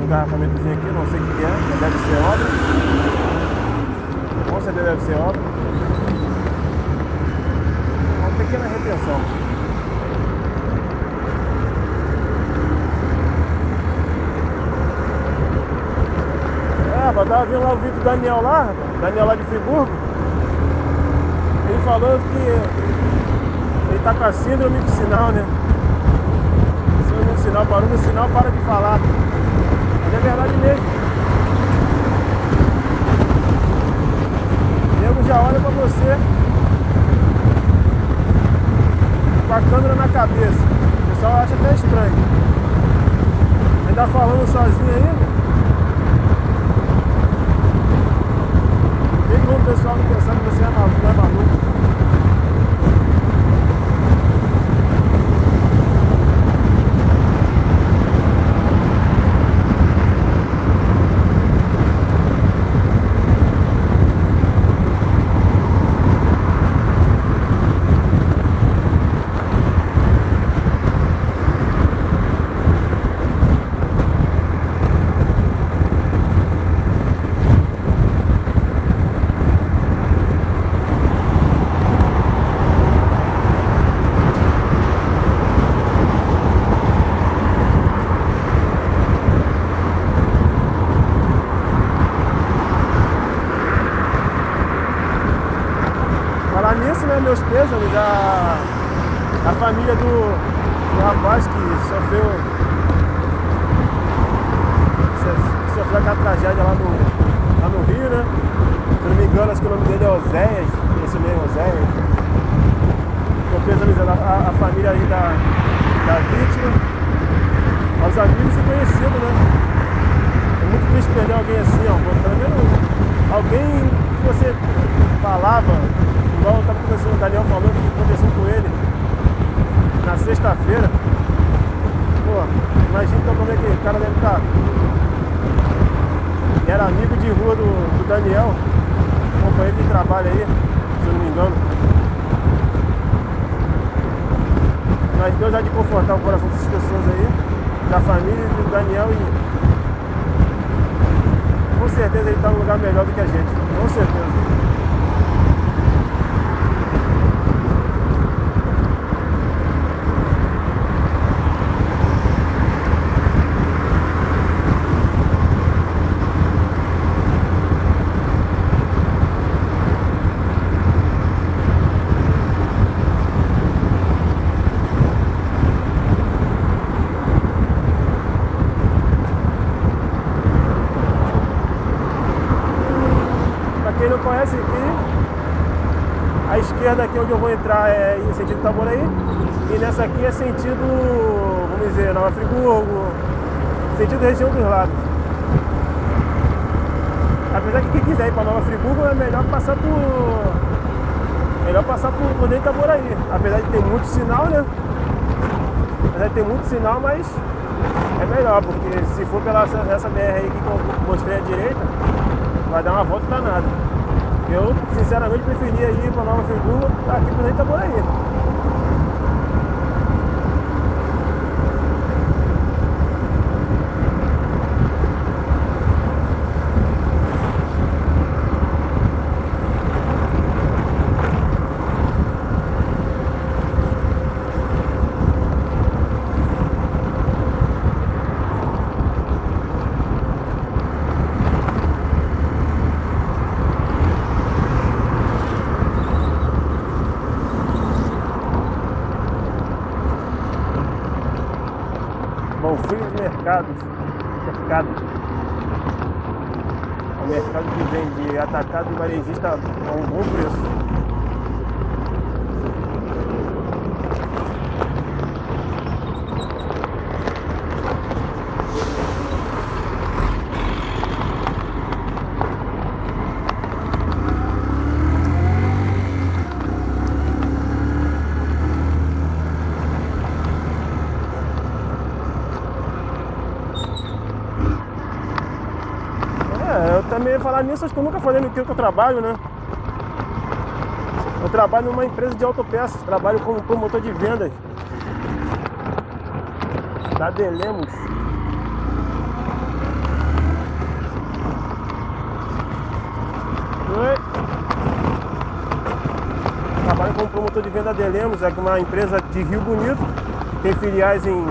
engarrafamentozinho aqui, não sei o que é, mas deve ser obra. Com certeza deve ser obra. Uma pequena retenção. Tava vendo lá o vídeo do Daniel lá de Friburgo. Ele falando que ele tá com a síndrome do sinal, né? Síndrome do sinal, parou no sinal, para de falar. Mas é verdade mesmo. O nego já olha pra você com a câmera na cabeça. O pessoal acha até estranho. Ele tá falando sozinho ainda. Tem como o pessoal não pensar que você é maluco. Falar nisso, né, meus pêsames, a família do rapaz que sofreu aquela tragédia lá no Rio, né? Se não me engano, acho que o nome dele é Oséias, esse mesmo, Oséias. Meu pêsames a família aí da vítima, aos amigos e conhecidos, né? É muito triste perder alguém assim, ó, pelo menos alguém que você falava. Igual eu estava conversando, o Daniel falou que aconteceu com ele na sexta-feira. Pô, imagina então como é que o cara deve estar. Ele era amigo de rua do Daniel, companheiro de trabalho aí, se eu não me engano. Mas Deus há de confortar o coração dessas pessoas aí, da família e do Daniel, e com certeza ele está num lugar melhor do que a gente, com certeza. Quem não conhece aqui, a esquerda aqui onde eu vou entrar é em sentido Itaboraí, e nessa aqui é sentido, vamos dizer, Nova Friburgo, sentido região dos Lagos. Apesar que quem quiser ir para Nova Friburgo é melhor passar por dentro de Itaboraí. Apesar de ter muito sinal, né? Apesar de ter muito sinal, mas é melhor, porque se for pela essa BR aí que eu mostrei à direita, vai dar uma volta danada. Eu, sinceramente, preferia ir para Nova Friburgo aqui por Itaboraí. Bonfim de Mercados. Mercado. É um mercado que vende atacado e varejista a um bom preço. Eu também falar nisso, acho que eu nunca falei no que eu trabalho, né? Eu trabalho numa empresa de autopeças, trabalho como promotor de vendas da Delemos. Oi. Trabalho como promotor de venda de Lemos, é uma empresa de Rio Bonito, tem filiais em,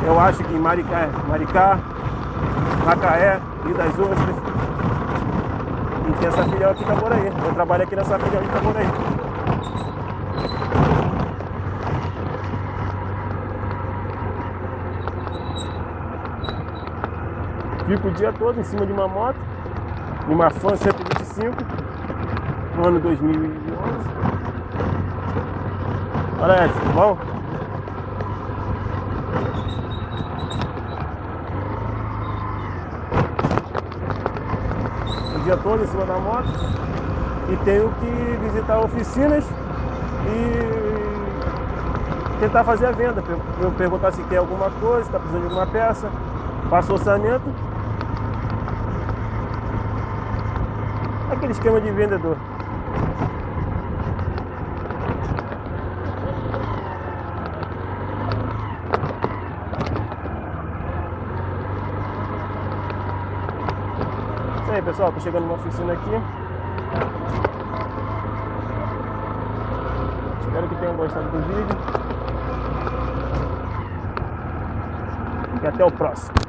eu acho que em Maricá, Macaé, Rio das Ostras. E tem essa filial aqui em Itaboraí. Eu trabalho aqui nessa filial de Itaboraí. Fico o dia todo em cima de uma moto, de uma Fan 125, no ano 2011. Olha essa, bom? O dia todo em cima da moto e tenho que visitar oficinas e tentar fazer a venda. Eu perguntar se quer alguma coisa, se está precisando de alguma peça, faço orçamento. Aquele esquema de vendedor. Isso aí, pessoal, tô chegando numa oficina aqui. Espero que tenham gostado do vídeo. E até o próximo.